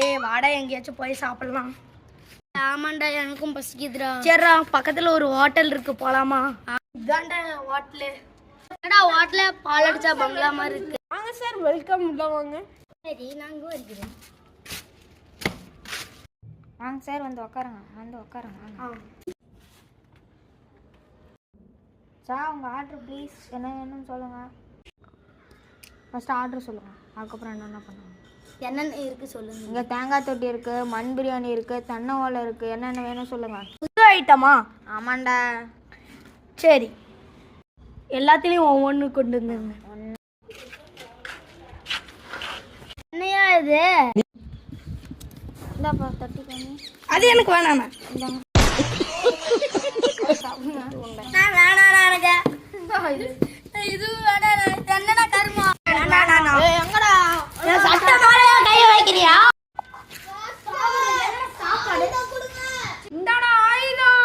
ஏய் வாடா எங்கேயாச்சும் போய் சாப்பிடலாம். ஆமாண்டா எனக்கும் பசிக்குதுடா. சரிடா பக்கத்துல ஒரு ஹோட்டல் இருக்கு போலாமா? இதாண்டா ஹோட்டலு. என்னடா ஹோட்டல்ல பால் அடிச்சா பங்களா மாதிரி இருக்கு. வாங்க சார் வெல்கம் உள்ள வாங்க. சரி நாங்க வருகிறோம். வாங்க சார் வந்து உட்காருங்க. சார் உங்கள் ஆர்டர் ப்ளீஸ் என்ன வேணும்னு சொல்லுங்கள். ஃபஸ்ட்டு ஆர்டர் சொல்லுங்கள், அதுக்கப்புறம் என்னென்ன பண்ணுவாங்க. என்னென்ன இருக்கு சொல்லுங்க. இங்கே தேங்காய் தொட்டி இருக்குது, மண் பிரியாணி இருக்குது, தென்னை ஓலை இருக்குது. என்னென்ன வேணும் சொல்லுங்கள். புது ஐட்டமா? ஆமாண்டா. சரி எல்லாத்துலேயும் ஒவ்வொன்று கொண்டு வந்துருங்க. என்னையா இது? இந்தாப்பா தொட்டி பண்ணி. அது எனக்கு வேணாண்ணா. நான் வேணாம் எனக்கு. இது வேணாம். என்னடா கருமா? எங்கடா சட்டை மேலயா கைய வைக்கிறியா? இந்தாடா ஆயுதம்.